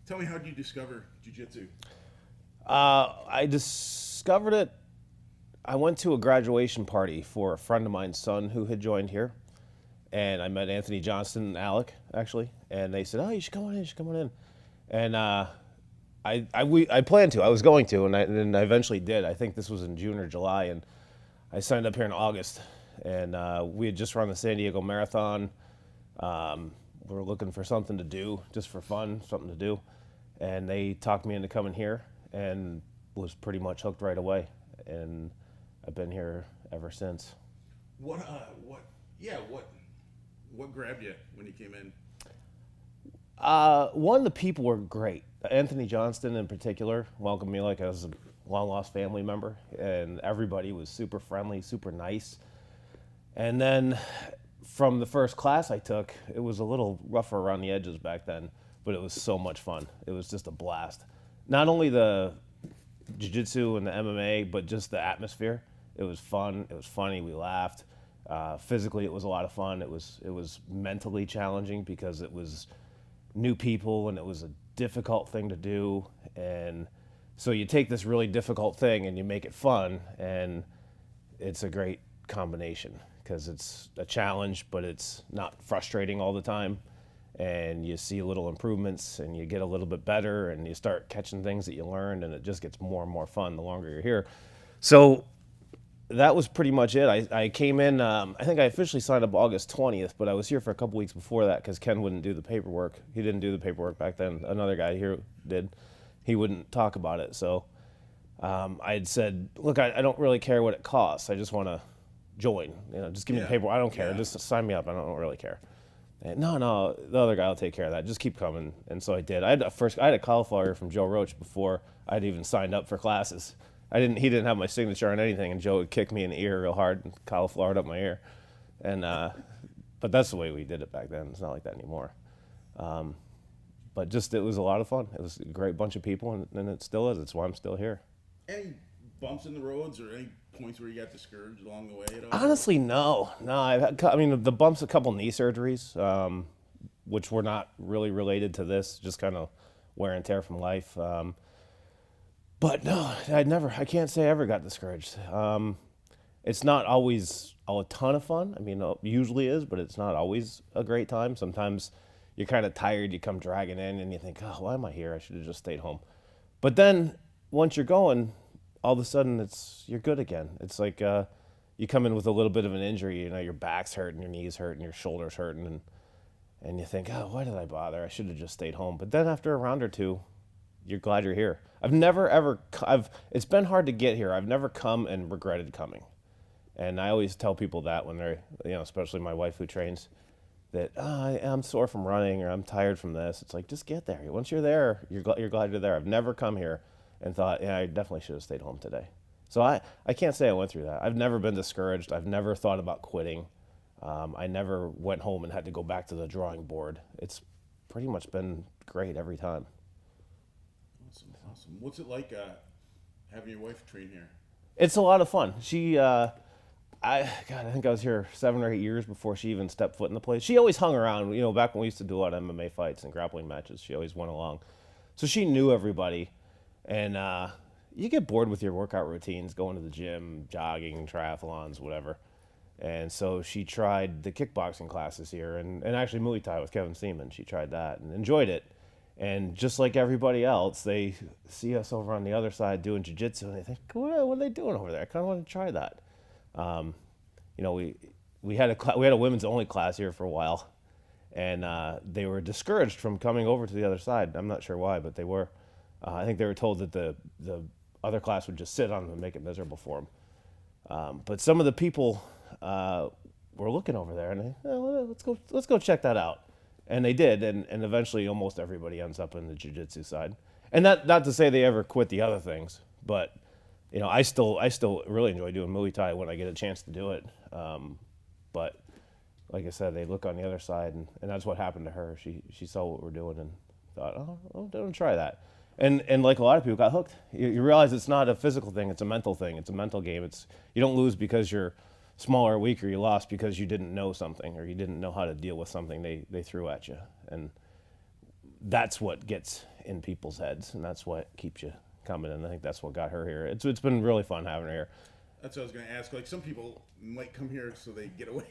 Tell me, how did you discover jiu-jitsu? I discovered it. I went to a graduation party for a friend of mine's son who had joined here, and I met Anthony Johnston and Alec actually, and they said, "Oh, you should come on in. You should come on in." And I planned to. I was going to, and I eventually did. I think this was in June or July, and I signed up here in August, and we had just run the San Diego Marathon. We were looking for something to do, just for fun, something to do, and they talked me into coming here, and was pretty much hooked right away, and I've been here ever since. What grabbed you when you came in? One, the people were great. Anthony Johnston in particular welcomed me like I was a long-lost family member, and everybody was super friendly, super nice. And then from the first class I took, it was a little rougher around the edges back then, but it was so much fun. It was just a blast. Not only the jiu-jitsu and the MMA, but just the atmosphere. It was fun. It was funny. We laughed. Physically, it was a lot of fun. It was mentally challenging because it was new people and it was a difficult thing to do. And so you take this really difficult thing and you make it fun, and it's a great combination because it's a challenge, but it's not frustrating all the time. And you see little improvements and you get a little bit better and you start catching things that you learned, and it just gets more and more fun the longer you're here. So that was pretty much it. I came in, I think I officially signed up August 20th, but I was here for a couple weeks before that because Ken wouldn't do the paperwork. He didn't do the paperwork back then. Another guy here did. He wouldn't talk about it. So I had said, look, I don't really care what it costs. I just want to join. Just give me the paperwork. I don't care. Just sign me up. I don't really care. And no, the other guy will take care of that. Just keep coming. And so I did. I had a cauliflower from Joe Roach before I'd even signed up for classes. He didn't have my signature on anything, and Joe would kick me in the ear real hard and cauliflowered up my ear. And but that's the way we did it back then. It's not like that anymore. But just, it was a lot of fun. It was a great bunch of people, and it still is. It's why I'm still here. Any bumps in the roads or any points where you got discouraged along the way at all? Honestly, no. The bumps, a couple knee surgeries, which were not really related to this, just kind of wear and tear from life. But no, I can't say I ever got discouraged. It's not always a ton of fun. It usually is, but it's not always a great time. Sometimes you're kind of tired, you come dragging in and you think, oh, why am I here? I should have just stayed home. But then once you're going, all of a sudden you're good again. It's like you come in with a little bit of an injury, your back's hurting, your knees hurting, your shoulders hurting, and you think, oh, why did I bother? I should have just stayed home. But then after a round or two, you're glad you're here. It's been hard to get here. I've never come and regretted coming. And I always tell people that when they're, especially my wife who trains, that I'm sore from running or I'm tired from this. It's like, just get there. Once you're there, you're glad you're there. I've never come here and thought, I definitely should have stayed home today. So I can't say I went through that. I've never been discouraged. I've never thought about quitting. I never went home and had to go back to the drawing board. It's pretty much been great every time. Awesome. What's it like having your wife train here? It's a lot of fun. She, I think I was here 7 or 8 years before she even stepped foot in the place. She always hung around. Back when we used to do a lot of MMA fights and grappling matches, she always went along. So she knew everybody. And you get bored with your workout routines, going to the gym, jogging, triathlons, whatever. And so she tried the kickboxing classes here and actually Muay Thai with Kevin Seaman. She tried that and enjoyed it. And just like everybody else, they see us over on the other side doing jiu-jitsu, and they think, what are they doing over there? I kind of want to try that. We had a women's only class here for a while, and they were discouraged from coming over to the other side. I'm not sure why, but they were. I think they were told that the other class would just sit on them and make it miserable for them. But some of the people were looking over there, and let's go check that out. And they did, and eventually almost everybody ends up in the jiu-jitsu side. And not to say they ever quit the other things, but I still really enjoy doing Muay Thai when I get a chance to do it. But like I said, they look on the other side, and that's what happened to her. She saw what we're doing and thought, oh, don't try that. And like a lot of people, got hooked. You realize it's not a physical thing; it's a mental thing. It's a mental game. You don't lose because you're smaller or weaker. You lost because you didn't know something or you didn't know how to deal with something they threw at you. And that's what gets in people's heads, and that's what keeps you coming. And I think that's what got her here. It's been really fun having her here. That's what I was going to ask. Like, some people might come here so they get away.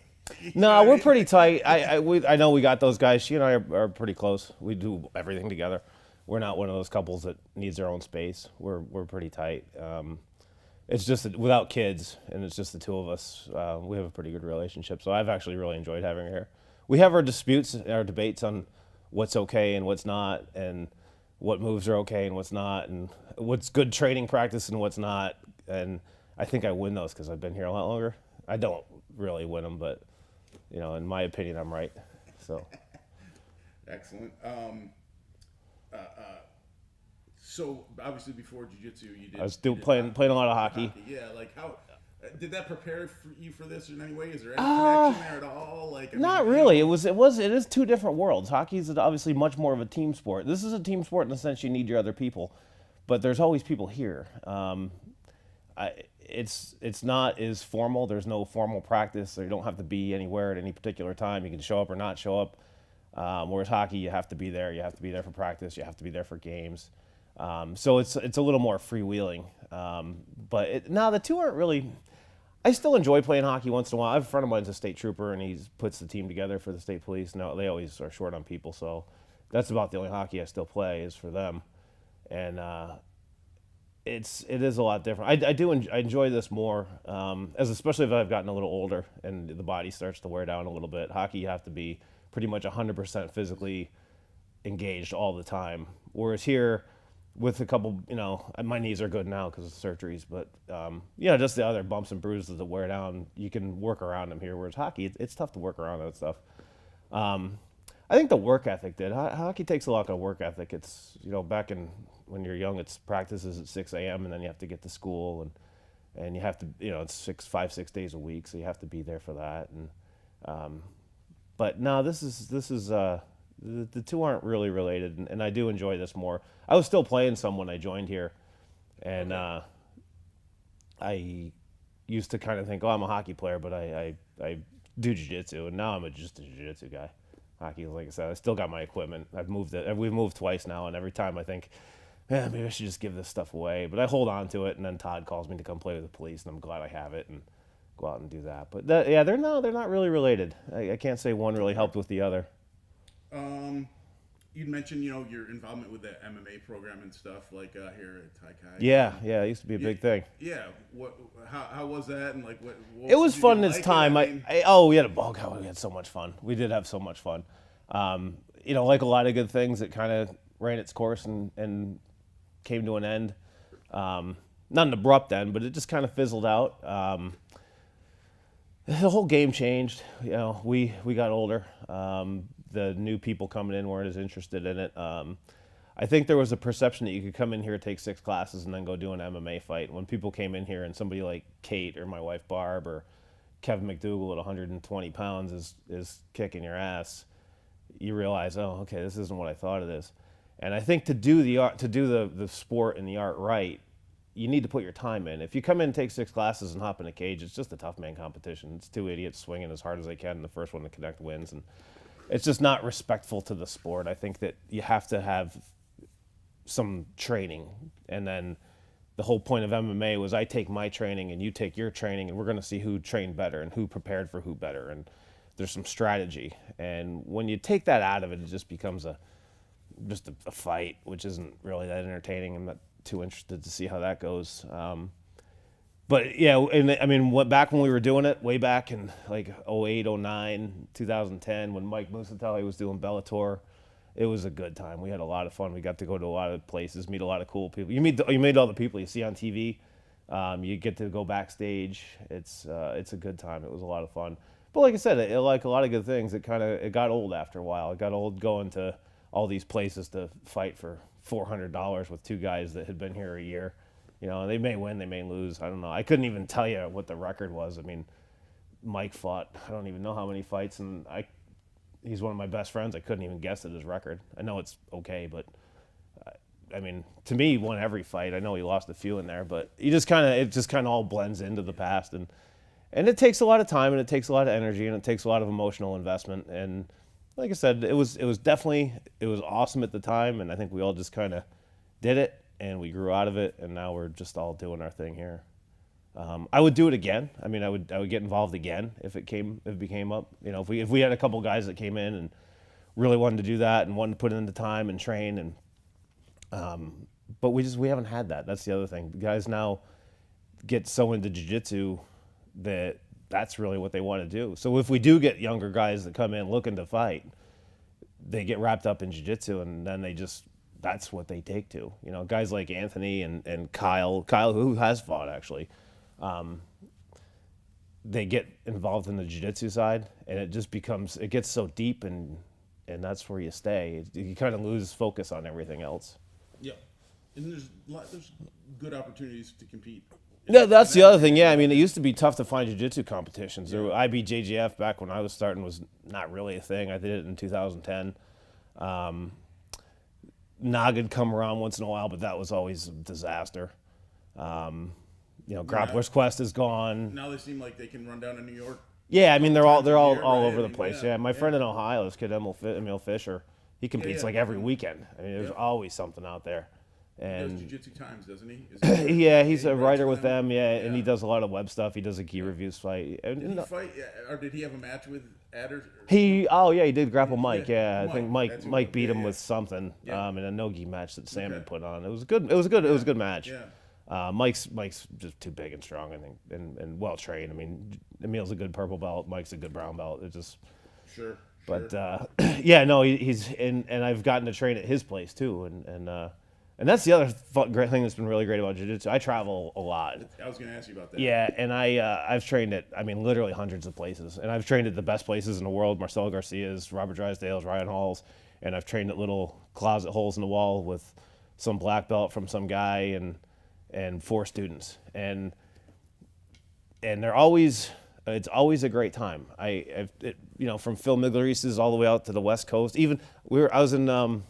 No, we're pretty tight. I know we got those guys. She and I are pretty close. We do everything together. We're not one of those couples that needs their own space. We're pretty tight. It's just that without kids, and it's just the two of us, we have a pretty good relationship. So I've actually really enjoyed having her here. We have our disputes, our debates on what's okay and what's not, and what moves are okay and what's not, and what's good training practice and what's not. And I think I win those because I've been here a lot longer. I don't really win them, but in my opinion, I'm right. So. Excellent. So obviously before jiu-jitsu, you did. I was playing a lot of hockey. Yeah, like how did that prepare you for this in any way? Is there any connection there at all? Like, not really. It is two different worlds. Hockey is obviously much more of a team sport. This is a team sport in the sense you need your other people, but there's always people here. It's not as formal. There's no formal practice, so you don't have to be anywhere at any particular time. You can show up or not show up. Whereas hockey, you have to be there. You have to be there for practice. You have to be there for games. So it's a little more freewheeling. But the two aren't really. I still enjoy playing hockey once in a while. I have a friend of mine's a state trooper, and he puts the team together for the state police. Now they always are short on people, so that's about the only hockey I still play is for them. And it is a lot different. I enjoy this more, especially if I've gotten a little older and the body starts to wear down a little bit. Hockey, you have to be pretty much 100% physically engaged all the time. Whereas here, with a couple, my knees are good now because of surgeries, but just the other bumps and bruises that wear down, you can work around them here. Whereas hockey, it's tough to work around that stuff. I think the work ethic did. Hockey takes a lot of work ethic. It's back when you're young, it's practices at 6 a.m. and then you have to get to school and you have to it's 5-6 days a week, so you have to be there for that. And but no, this is the two aren't really related, and I do enjoy this more. I was still playing some when I joined here, and I used to kind of think, I'm a hockey player, but I do jiu-jitsu, and now I'm just a jiu-jitsu guy. Hockey, like I said, I still got my equipment. We've moved twice now, and every time I think, maybe I should just give this stuff away. But I hold on to it, and then Todd calls me to come play with the police, and I'm glad I have it and go out and do that. But they're not really related. I can't say one really helped with the other. You mentioned your involvement with the MMA program and stuff like here at Tai Kai. Yeah, it used to be a big thing. Yeah, how was that, and like what it was fun this time. We had so much fun. We did have so much fun. Like a lot of good things, it kind of ran its course and came to an end. Not an abrupt end, but it just kind of fizzled out. The whole game changed. We got older. The new people coming in weren't as interested in it. I think there was a perception that you could come in here, take 6 classes, and then go do an MMA fight. When people came in here and somebody like Kate or my wife Barb or Kevin McDougal at 120 pounds is kicking your ass, you realize, okay, this isn't what I thought it is. And I think to do the sport and the art right, you need to put your time in. If you come in and take 6 classes and hop in a cage, it's just a tough man competition. It's 2 idiots swinging as hard as they can, and the first one to connect wins. And it's just not respectful to the sport. I think that you have to have some training. And then the whole point of MMA was I take my training and you take your training, and we're going to see who trained better and who prepared for who better. And there's some strategy. And when you take that out of it, it just becomes just a fight, which isn't really that entertaining. I'm not too interested to see how that goes. But yeah, and I mean, back when we were doing it, way back in like 08, 09, 2010, when Mike Musatelli was doing Bellator, it was a good time. We had a lot of fun. We got to go to a lot of places, meet a lot of cool people. You meet all the people you see on TV. You get to go backstage. It's a good time. It was a lot of fun. But like I said, like a lot of good things, it got old after a while. It got old going to all these places to fight for $400 with 2 guys that had been here a year. They may win, they may lose. I don't know. I couldn't even tell you what the record was. I mean, Mike fought, I don't even know how many fights, and he's one of my best friends. I couldn't even guess at his record. I know it's okay, but I mean, to me, he won every fight. I know he lost a few in there, but it just kind of all blends into the past, and it takes a lot of time, and it takes a lot of energy, and it takes a lot of emotional investment, and like I said, it was definitely, it was awesome at the time, and I think we all just kind of did it, and we grew out of it, and now we're just all doing our thing here. I would do it again. I mean, I would get involved again if it became up. You know, if we had a couple guys that came in and really wanted to do that and wanted to put in the time and train, and but we haven't had that. That's the other thing. Guys now get so into jiu-jitsu that that's really what they want to do. So if we do get younger guys that come in looking to fight, they get wrapped up in jiu-jitsu, and then that's what they take to. You know, guys like Anthony and Kyle who has fought actually, they get involved in the jiu-jitsu side, and it gets so deep, and that's where you stay. You kind of lose focus on everything else. Yeah, and there's good opportunities to compete. Yeah, that's the other thing. Yeah, I mean, it used to be tough to find jiu-jitsu competitions. Yeah. IBJJF back when I was starting was not really a thing. I did it in 2010. Naga'd come around once in a while, but that was always a disaster. You know, Grappler's Quest is gone. Now they seem like they can run down to New York. Yeah, I mean, they're all over the place. Yeah, my friend in Ohio, this kid Emil Fisher, he competes like every weekend. I mean, there's always something out there. And he does Jiu-Jitsu Times, doesn't he? Yeah, he's a writer with them. Yeah, and he does a lot of web stuff. He does a key reviews fight. Did he fight, or did he have a match with Adder? He did grapple Mike. Yeah, I think Mike beat him with something in a no-gi match that Salmon put on. It was good. It was a good match. Yeah. Mike's just too big and strong, I think, and well trained. I mean, Emil's a good purple belt. Mike's a good brown belt. It's just sure. But yeah, no, he's and I've gotten to train at his place too, and that's the other great thing that's been really great about jiu-jitsu. I travel a lot. I was going to ask you about that. Yeah, and I've trained at, I mean, literally hundreds of places. And I've trained at the best places in the world, Marcelo Garcia's, Robert Drysdale's, Ryan Hall's. And I've trained at little closet holes in the wall with some black belt from some guy and 4 students. And they're always, it's always a great time. From Phil Migliorese's all the way out to the West Coast. Even, I was in...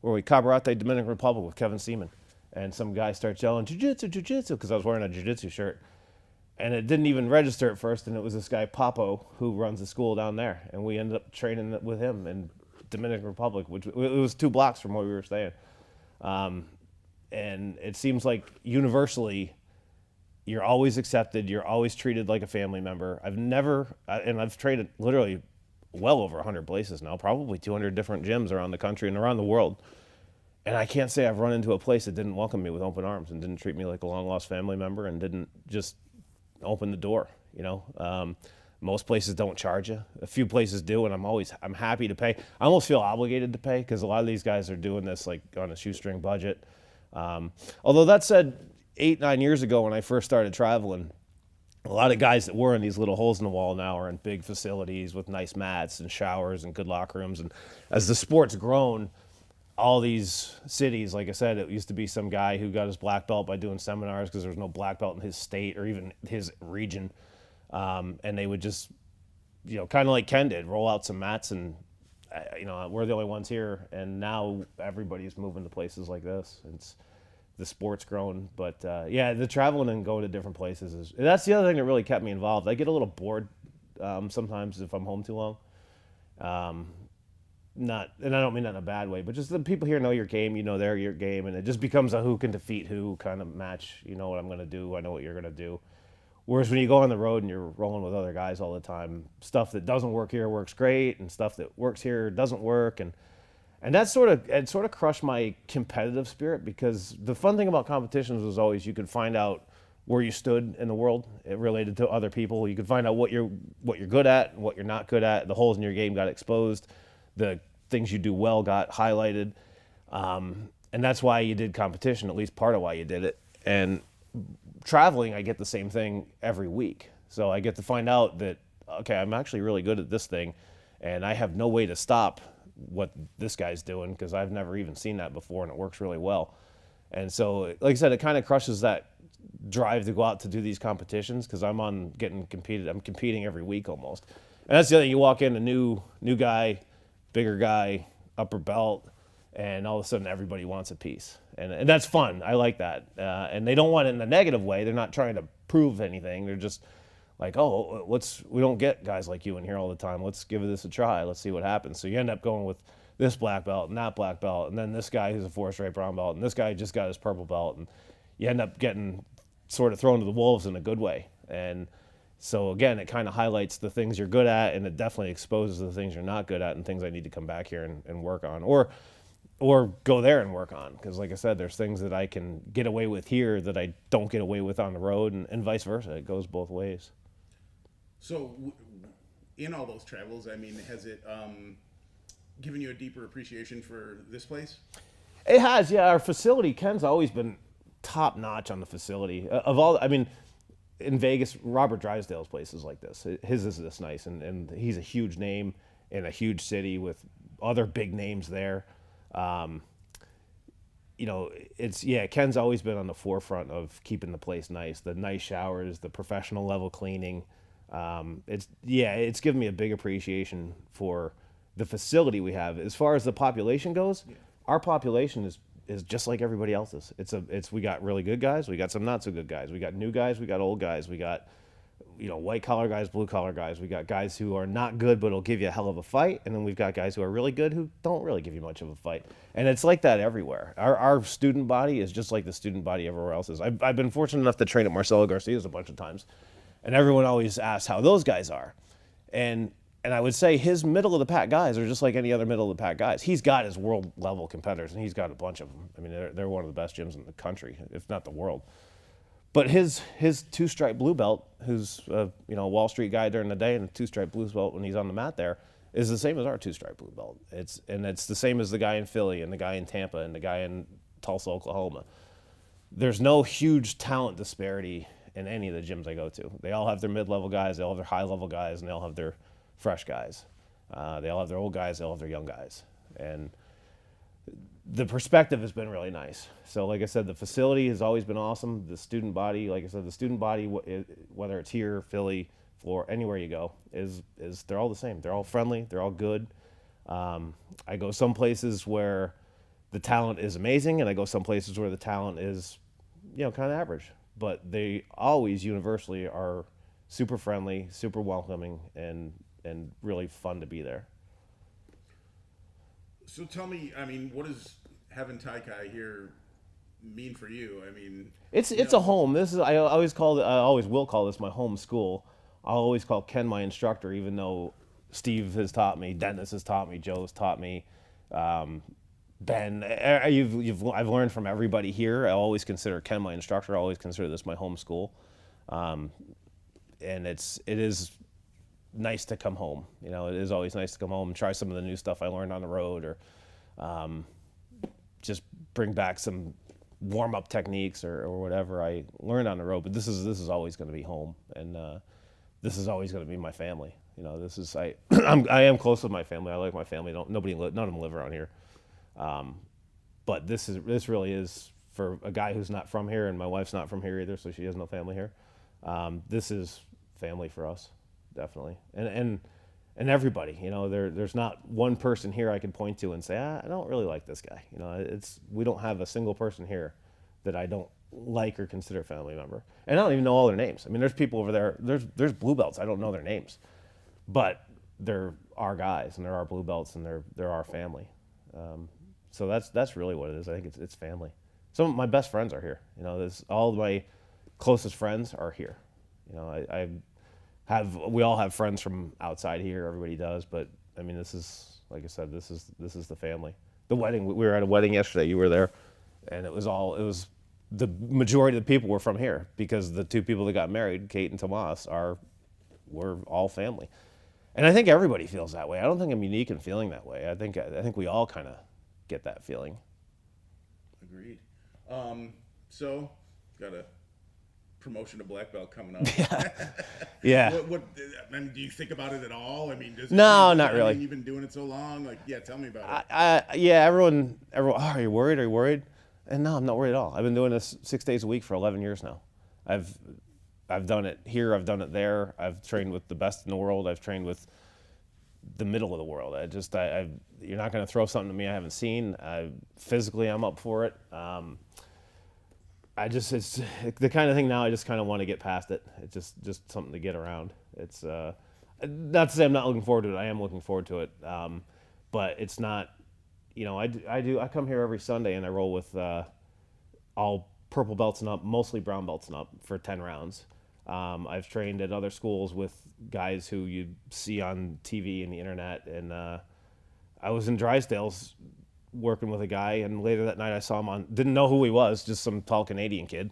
Cabarete, Dominican Republic with Kevin Seaman, and some guy starts yelling jiu-jitsu because I was wearing a jiu-jitsu shirt, and it didn't even register at first, and it was this guy Papo who runs the school down there, and we ended up training with him in Dominican Republic, which it was 2 blocks from where we were staying, and it seems like universally you're always accepted, you're always treated like a family member. I've trained at literally well over 100 places now, probably 200 different gyms around the country and around the world. And I can't say I've run into a place that didn't welcome me with open arms and didn't treat me like a long-lost family member and didn't just open the door, you know. Most places don't charge you. A few places do, and I'm happy to pay. I almost feel obligated to pay because a lot of these guys are doing this like on a shoestring budget. Although that said, 8-9 years ago when I first started traveling, a lot of guys that were in these little holes in the wall now are in big facilities with nice mats and showers and good locker rooms. And as the sport's grown, all these cities, like I said, it used to be some guy who got his black belt by doing seminars because there was no black belt in his state or even his region. And they would just, kind of like Ken did, roll out some mats and, we're the only ones here. And now everybody's moving to places like this. The sport's grown, but the traveling and going to different places that's the other thing that really kept me involved. I get a little bored sometimes if I'm home too long. And I don't mean that in a bad way, but just the people here know your game, they're your game, and it just becomes a who can defeat who kind of match. You know what I'm going to do, I know what you're going to do. Whereas when you go on the road and you're rolling with other guys all the time, stuff that doesn't work here works great, and stuff that works here doesn't work, and that sort of crushed my competitive spirit, because the fun thing about competitions was always you could find out where you stood in the world. It related to other people. You could find out what you're good at and what you're not good at. The holes in your game got exposed. The things you do well got highlighted. And that's why you did competition, at least part of why you did it. And traveling, I get the same thing every week. So I get to find out that, okay, I'm actually really good at this thing, and I have no way to stop what this guy's doing because I've never even seen that before, and it works really well. And so, like I said, it kind of crushes that drive to go out to do these competitions because I'm competing every week almost. And that's the other thing, you walk in, a new guy, bigger guy, upper belt, and all of a sudden everybody wants a piece. And that's fun. I like that. And they don't want it in a negative way. They're not trying to prove anything. They're just like, oh, we don't get guys like you in here all the time. Let's give this a try. Let's see what happens. So you end up going with this black belt and that black belt, and then this guy who's a 4-straight brown belt, and this guy just got his purple belt, and you end up getting sort of thrown to the wolves in a good way. And so again, it kind of highlights the things you're good at, and it definitely exposes the things you're not good at and things I need to come back here and work on, or go there and work on. Because like I said, there's things that I can get away with here that I don't get away with on the road, and vice versa. It goes both ways. So, in all those travels, I mean, has it given you a deeper appreciation for this place? It has, yeah. Our facility, Ken's always been top notch on the facility. Of all, I mean, in Vegas, Robert Drysdale's place is like this. His is this nice, and he's a huge name in a huge city with other big names there. You know, Ken's always been on the forefront of keeping the place nice. The nice showers, the professional level cleaning. It's given me a big appreciation for the facility we have. As far as the population goes, our population is just like everybody else's. We got really good guys, we got some not so good guys, we got new guys, we got old guys, we got, you know, white collar guys, blue collar guys, we got guys who are not good but will give you a hell of a fight, and then we've got guys who are really good who don't really give you much of a fight. And it's like that everywhere. Our student body is just like the student body everywhere else is. I've been fortunate enough to train at Marcelo Garcia's a bunch of times, and everyone always asks how those guys are. And I would say his middle of the pack guys are just like any other middle of the pack guys. He's got his world level competitors, and he's got a bunch of them. I mean, they're one of the best gyms in the country, if not the world. But his 2-stripe blue belt, who's a Wall Street guy during the day and a 2-stripe blue belt when he's on the mat there, is the same as our 2-stripe blue belt. It's the same as the guy in Philly and the guy in Tampa and the guy in Tulsa, Oklahoma. There's no huge talent disparity in any of the gyms I go to. They all have their mid-level guys, they all have their high-level guys, and they all have their fresh guys. They all have their old guys, they all have their young guys. And the perspective has been really nice. So like I said, the facility has always been awesome. The student body, like I said, whether it's here, Philly, Florida, anywhere you go, is they're all the same. They're all friendly, they're all good. I go some places where the talent is amazing, and I go some places where the talent is, kind of average. But they always universally are super friendly, super welcoming, and really fun to be there. So tell me, I mean, what does having Tai Kai here mean for you? I mean, it's a home. I always will call this my home school. I'll always call Ken my instructor, even though Steve has taught me, Dennis has taught me, Joe's taught me, Ben. I've learned from everybody here. I always consider Ken my instructor. I always consider this my home school, and it is nice to come home. It is always nice to come home and try some of the new stuff I learned on the road, or just bring back some warm-up techniques or whatever I learned on the road. But this is always going to be home, and this is always going to be my family. I am close with my family. I like my family. None of them live around here. But this really is, for a guy who's not from here, and my wife's not from here either, so she has no family here. This is family for us. Definitely, and everybody, there's not one person here I can point to and say, I don't really like this guy. We don't have a single person here that I don't like or consider a family member, and I don't even know all their names. I mean, there's people over there. There's blue belts. I don't know their names, but they're our guys, and they're our blue belts, and they're our family. So that's really what it is. I think it's family. Some of my best friends are here. All of my closest friends are here. We all have friends from outside here. Everybody does, but I mean, this is, like I said, this is the family. The wedding, we were at a wedding yesterday. You were there, and it was the majority of the people were from here, because the two people that got married, Kate and Tomas, were all family, and I think everybody feels that way. I don't think I'm unique in feeling that way. I think we all kind of get that feeling. Agreed. So got a promotion to black belt coming up. Yeah. What I mean, do you think about it at all? I mean, no, not really. You've been doing it so long. Tell me about it. Everyone. Oh, are you worried? Are you worried? And no, I'm not worried at all. I've been doing this 6 days a week for 11 years now. I've done it here. I've done it there. I've trained with the best in the world. I've trained with the middle of the world. You're not going to throw something to me I haven't seen. Physically, I'm up for it. it's the kind of thing now I just kind of want to get past it. It's just something to get around. It's not to say I'm not looking forward to it. I am looking forward to it. But it's not, I come here every Sunday and I roll with all purple belts and up, mostly brown belts and up for 10 rounds. I've trained at other schools with guys who you see on TV and the internet. And I was in Drysdale's working with a guy, and later that night I saw him didn't know who he was, just some tall Canadian kid.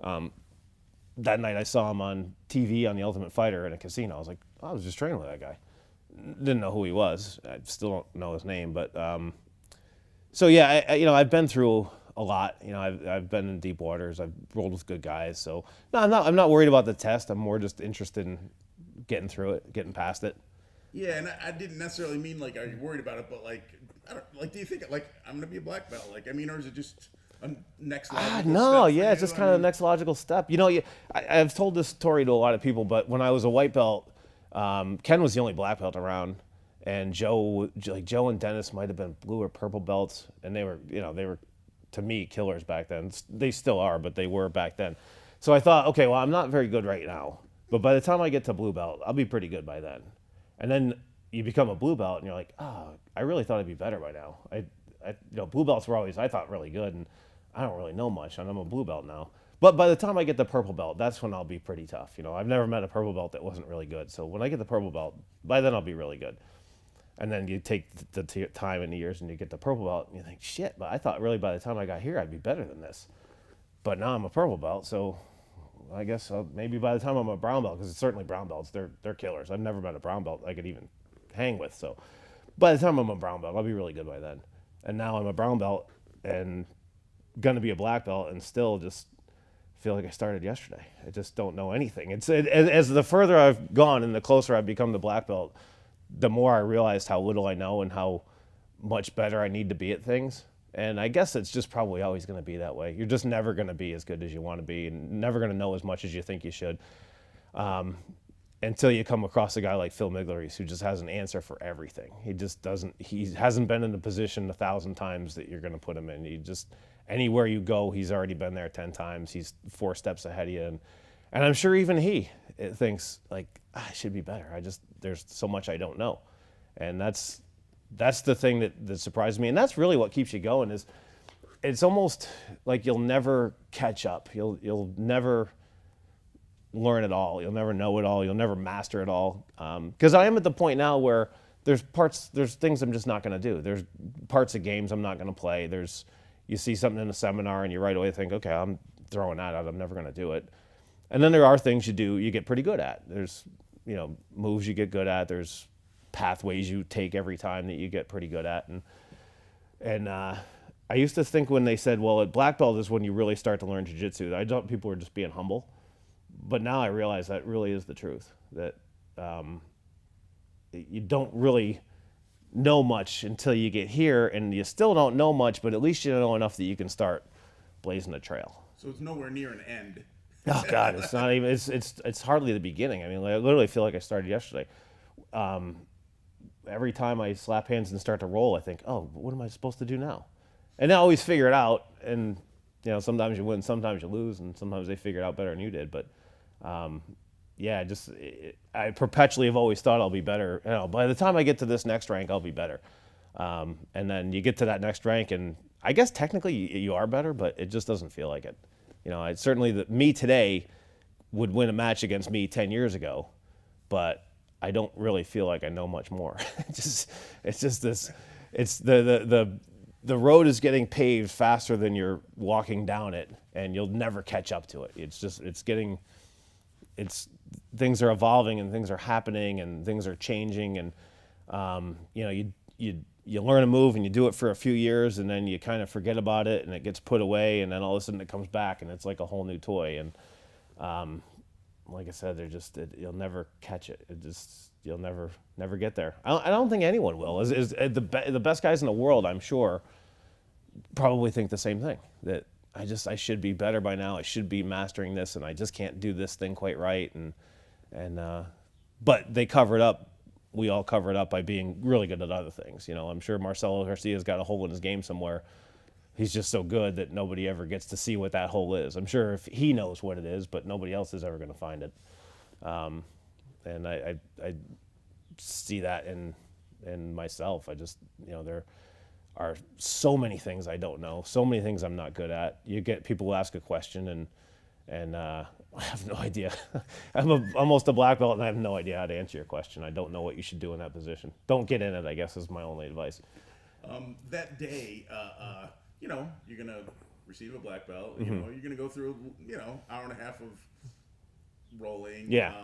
That night I saw him on TV on The Ultimate Fighter in a casino. I was like, I was just training with that guy. Didn't know who he was. I still don't know his name, but so yeah, I've been through a lot. I've been in deep waters. I've rolled with good guys. So no, I'm not worried about the test. I'm more just interested in getting through it, getting past it. Yeah, and I didn't necessarily mean like, are you worried about it? But do you think like I'm gonna be a black belt? Like, or is it just a next logical no, step yeah, it's just kind of the next logical step. I've told this story to a lot of people, but when I was a white belt, Ken was the only black belt around, and Joe and Dennis might have been blue or purple belts, and they were to me killers back then. They still are, but they were back then. So I thought, okay, well, I'm not very good right now, but by the time I get to blue belt, I'll be pretty good by then. And then you become a blue belt, and you're like, oh, I really thought I'd be better by now. Blue belts were always, I thought, really good, and I don't really know much, and I'm a blue belt now. But by the time I get the purple belt, that's when I'll be pretty tough. I've never met a purple belt that wasn't really good. So when I get the purple belt, by then I'll be really good. And then you take the time and the years and you get the purple belt, and you think, shit, but I thought really by the time I got here, I'd be better than this. But now I'm a purple belt, so I guess maybe by the time I'm a brown belt, because it's certainly brown belts, they're killers. I've never met a brown belt I could even hang with. So by the time I'm a brown belt, I'll be really good by then. And now I'm a brown belt and gonna be a black belt, and still just feel like I started yesterday. I just don't know anything. As the further I've gone and the closer I've become the black belt, the more I realized how little I know and how much better I need to be at things. And I guess it's just probably always going to be that way. You're just never going to be as good as you want to be, and never going to know as much as you think you should, until you come across a guy like Phil Migleries, who just has an answer for everything. He hasn't been in the position 1,000 times that you're going to put him in. Anywhere you go, he's already been there 10 times. He's 4 steps ahead of you. And I'm sure even he thinks, like, I should be better. There's so much I don't know. And that's the thing that surprised me. And that's really what keeps you going. It's almost like you'll never catch up. You'll never learn it all. You'll never know it all. You'll never master it all. Because I am at the point now where there's things I'm just not going to do. There's parts of games I'm not going to play. You see something in a seminar and you right away think, okay, I'm throwing that out. I'm never going to do it. And then there are things you get pretty good at. There's, moves you get good at. There's pathways you take every time that you get pretty good at. And I used to think when they said, well, at black belt is when you really start to learn jiu-jitsu, I thought people were just being humble. But now I realize that really is the truth, that you don't really know much until you get here, and you still don't know much, but at least you know enough that you can start blazing a trail. So it's nowhere near an end. Oh God, it's not even. It's hardly the beginning. I literally feel like I started yesterday. Every time I slap hands and start to roll, I think, oh, what am I supposed to do now? And I always figure it out. And sometimes you win, sometimes you lose, and sometimes they figure it out better than you did. But I perpetually have always thought I'll be better. By the time I get to this next rank, I'll be better. And then you get to that next rank, and I guess technically you are better, but it just doesn't feel like it. Me today would win a match against me 10 years ago, but I don't really feel like I know much more. It's the road is getting paved faster than you're walking down it, and you'll never catch up to it. Things are evolving and things are happening and things are changing, and you learn a move and you do it for a few years, and then you kind of forget about it and it gets put away, and then all of a sudden it comes back and it's like a whole new toy. And like I said, you'll never catch it. You'll never get there. I don't think anyone will. The best guys in the world, I'm sure, probably think the same thing, that I should be better by now. I should be mastering this, and I just can't do this thing quite right. But they cover it up. We all cover it up by being really good at other things. I'm sure Marcelo Garcia's got a hole in his game somewhere. he's just so good that nobody ever gets to see what that hole is. I'm sure if he knows what it is, but nobody else is ever going to find it. And I see that in myself. I just, there are so many things I don't know, so many things I'm not good at. You get people who ask a question and I have no idea. I'm almost a black belt and I have no idea how to answer your question. I don't know what you should do in that position. Don't get in it, I guess, is my only advice. That day, you're going to receive a black belt. Mm-hmm. You're going to go through, hour and a half of rolling. Yeah.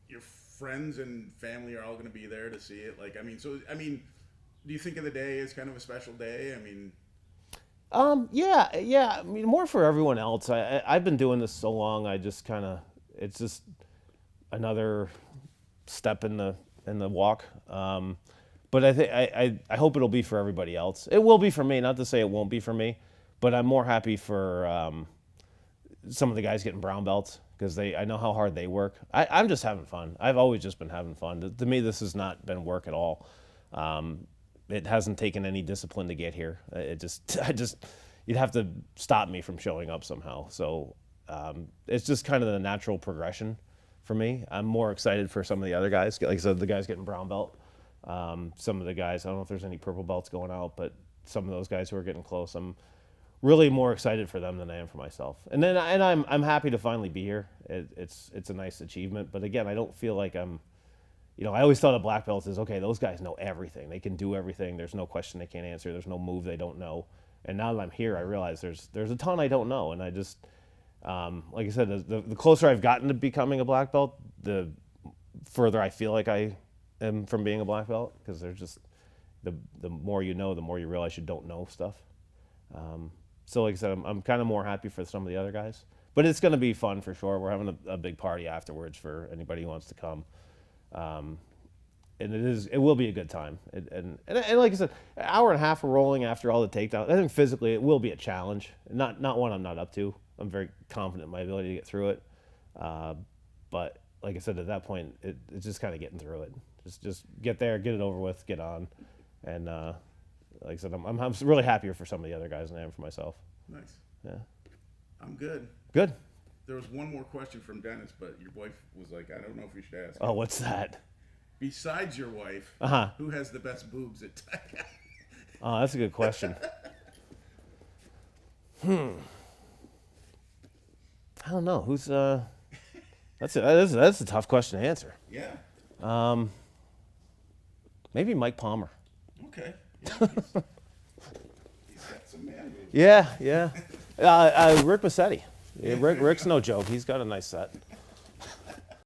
Your friends and family are all going to be there to see it. Do you think of the day as kind of a special day? Yeah. I mean, more for everyone else. I've been doing this so long. I just kind of, it's just another step in the walk. But I think I hope it'll be for everybody else. It will be for me. Not to say it won't be for me, but I'm more happy for some of the guys getting brown belts because I know how hard they work. I'm just having fun. I've always just been having fun. To me, this has not been work at all. It hasn't taken any discipline to get here. You'd have to stop me from showing up somehow. So it's just kind of the natural progression for me. I'm more excited for some of the other guys. Like I said, the guys getting brown belt. Some of the guys, I don't know if there's any purple belts going out, but some of those guys who are getting close, I'm really more excited for them than I am for myself. And I'm happy to finally be here. It's a nice achievement. But again, I don't feel like I'm. I always thought a black belt is, okay, those guys know everything. They can do everything. There's no question they can't answer. There's no move they don't know. And now that I'm here, I realize there's a ton I don't know. And I just, like I said, the closer I've gotten to becoming a black belt, the further I feel like I am from being a black belt. Because there's just, the more you know, the more you realize you don't know stuff. So like I said, I'm kind of more happy for some of the other guys. But it's going to be fun for sure. We're having a big party afterwards for anybody who wants to come. And it will be a good time. And like I said, an hour and a half of rolling after all the takedowns. I think physically it will be a challenge. Not one I'm not up to. I'm very confident in my ability to get through it. But like I said, at that point, it's just kind of getting through it. Just get there, get it over with, get on. And like I said, I'm really happier for some of the other guys than I am for myself. Nice. Yeah. I'm good. Good. There was one more question from Dennis, but your wife was like, I don't know if you should ask. Oh, what's that? Besides your wife, who has the best boobs at Tai Kai? Oh, that's a good question. I don't know. Who's that's a tough question to answer. Yeah. Maybe Mike Palmer. Okay. Yeah, he's got some man boobs. Yeah. Rick Massetti. Yeah, Rick's no joke. He's got a nice set.